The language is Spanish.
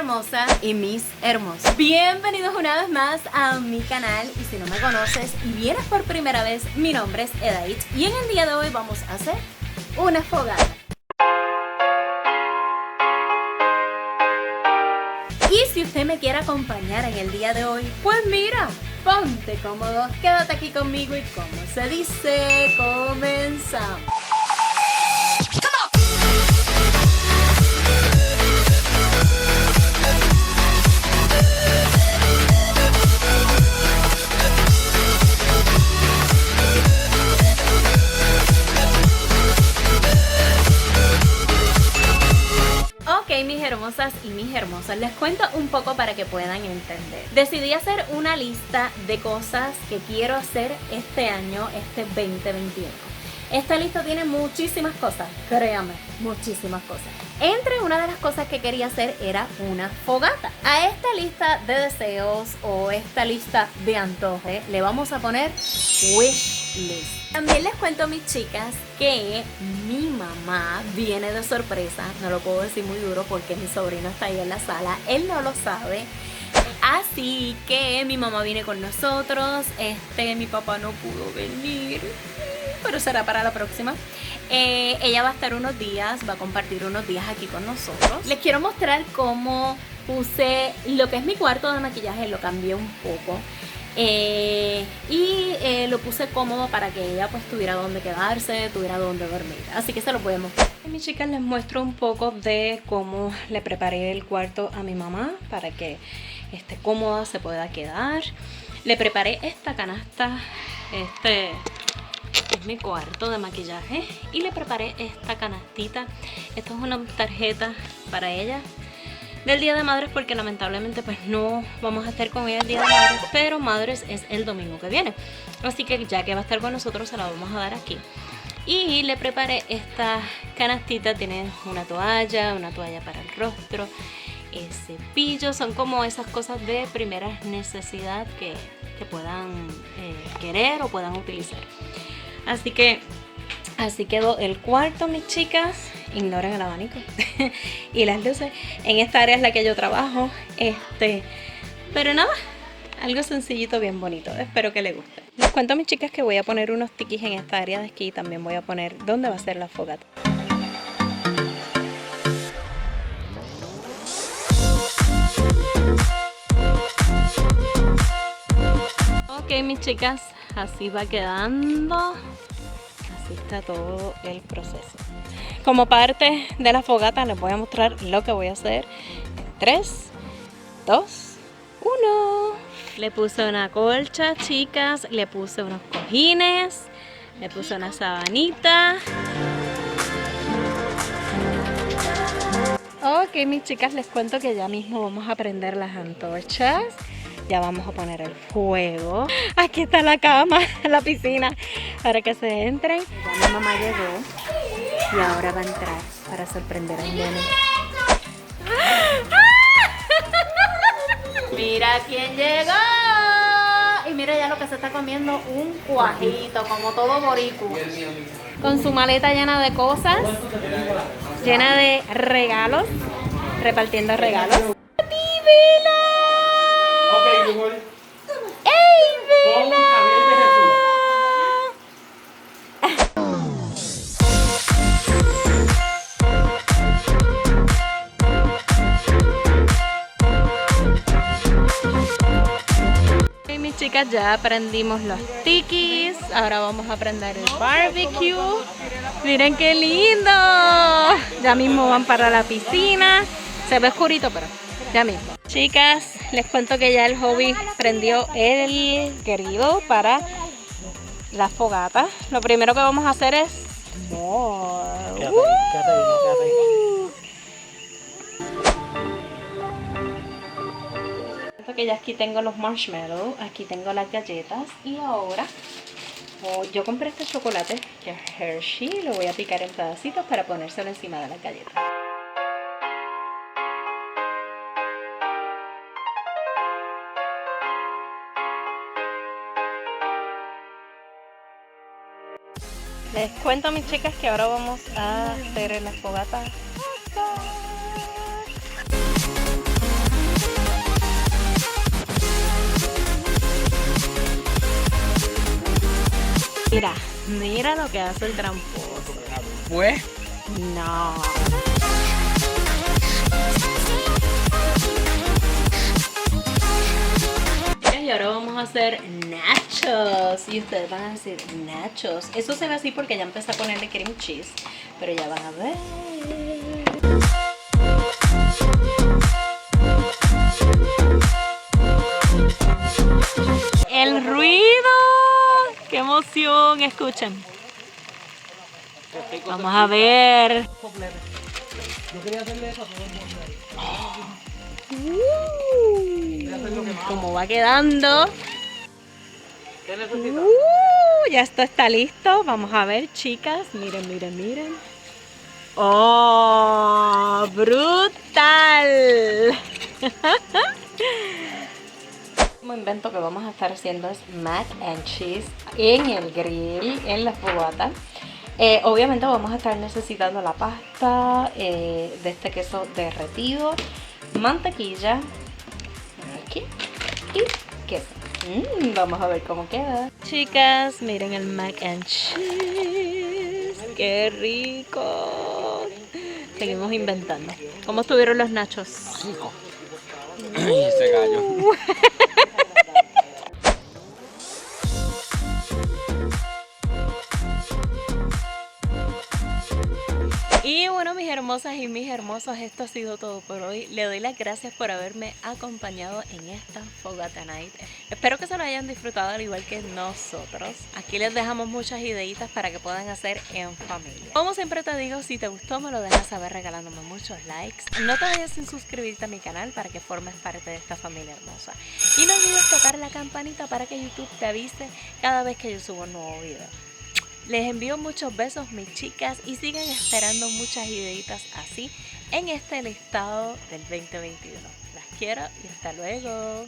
hermosas y mis hermosos, bienvenidos una vez más a mi canal. Y si no me conoces y vienes por primera vez, mi nombre es Edait y en el día de hoy vamos a hacer una fogata. Y si usted me quiere acompañar en el día de hoy, pues mira, ponte cómodo, quédate aquí conmigo y como se dice, comenzamos. Mis hermosas y mis hermosos, les cuento un poco para que puedan entender. Decidí hacer una lista de cosas que quiero hacer este año, este 2021. Esta lista tiene muchísimas cosas, créanme, muchísimas cosas. Entre una de las cosas que quería hacer era una fogata. A esta lista de deseos o esta lista de antojes le vamos a poner wish list. También les cuento, mis chicas, que mi mamá viene de sorpresa. No lo puedo decir muy duro porque mi sobrino está ahí en la sala. Él no lo sabe. Así que mi mamá viene con nosotros. Mi papá no pudo venir, pero será para la próxima. Ella va a estar unos días, va a compartir unos días aquí con nosotros. Les quiero mostrar cómo puse lo que es mi cuarto de maquillaje, lo cambié un poco. Lo puse cómodo para que ella pues tuviera donde quedarse, tuviera donde dormir. Así que se lo voy a mostrar. Mis chicas, les muestro un poco de cómo le preparé el cuarto a mi mamá para que esté cómoda, se pueda quedar. Le preparé esta canasta, es mi cuarto de maquillaje, y le preparé esta canastita. Esto es una tarjeta para ella del Día de Madres, porque lamentablemente pues no vamos a estar con ella el Día de Madres, pero Madres es el domingo que viene, así que ya que va a estar con nosotros se la vamos a dar aquí. Y le preparé esta canastita, tiene una toalla para el rostro, cepillo, son como esas cosas de primera necesidad que puedan querer o puedan utilizar. Así que así quedó el cuarto, mis chicas. Ignoren el abanico y las luces. En esta área es la que yo trabajo. Pero nada, algo sencillito, bien bonito. Espero que les guste. Les cuento, mis chicas, que voy a poner unos tikis en esta área de aquí. También voy a poner dónde va a ser la fogata. Ok, mis chicas, así va quedando. Así está todo el proceso. Como parte de la fogata les voy a mostrar lo que voy a hacer. 3, 2, 1. Le puse una colcha, chicas. Le puse unos cojines. Le puse una sabanita. Ok, mis chicas, les cuento que ya mismo vamos a prender las antorchas. Ya vamos a poner el fuego. Aquí está la cama, la piscina, para que se entren. Ya mi mamá llegó y ahora va a entrar para sorprender al nene. Mira quién llegó. Y mira ya lo que se está comiendo, un cuajito, como todo boricua. Con su maleta llena de cosas, llena de regalos, repartiendo regalos. ¡Ey, Vela! Ok, mis chicas, ya prendimos los tikis. Ahora vamos a prender el barbecue. Miren qué lindo. Ya mismo van para la piscina. Se ve oscurito, pero ya mismo. Chicas, les cuento que ya el hobby prendió el grill para la fogata. Lo primero que vamos a hacer es que ya aquí tengo los marshmallows, aquí tengo las galletas y ahora yo compré este chocolate que es Hershey, lo voy a picar en pedacitos para ponérselo encima de las galletas. Les cuento, mis chicas, que ahora vamos a hacer la fogata. Mira lo que hace el tramposo. Pues. No. Y ahora vamos a hacer nachos. Y ustedes van a decir nachos. Eso se ve así porque ya empecé a ponerle cream cheese. Pero ya van a ver. El ruido. ¡Qué emoción! Escuchen. Vamos a ver. Yo quería hacerle eso a todo el mundo ahí. ¿Cómo va quedando? ¿Qué necesitas? Ya esto está listo. Vamos a ver, chicas. Miren, miren, miren. ¡Oh! ¡Brutal! Un invento que vamos a estar haciendo es mac and cheese en el grill, en la fogata. Obviamente vamos a estar necesitando la pasta de este queso derretido, mantequilla aquí y queso. Vamos a ver cómo queda. Chicas, miren el mac and cheese. ¡Qué rico! Seguimos inventando. ¿Cómo estuvieron los nachos? Ay, ese gallo. Y bueno, mis hermosas y mis hermosos, esto ha sido todo por hoy. Le doy las gracias por haberme acompañado en esta Fogata Night. Espero que se lo hayan disfrutado al igual que nosotros. Aquí les dejamos muchas ideitas para que puedan hacer en familia. Como siempre te digo, si te gustó me lo dejas saber regalándome muchos likes. No te vayas sin suscribirte a mi canal para que formes parte de esta familia hermosa. Y no olvides tocar la campanita para que YouTube te avise cada vez que yo subo un nuevo video. Les envío muchos besos, mis chicas, y sigan esperando muchas ideitas así en este listado del 2021. Las quiero y hasta luego.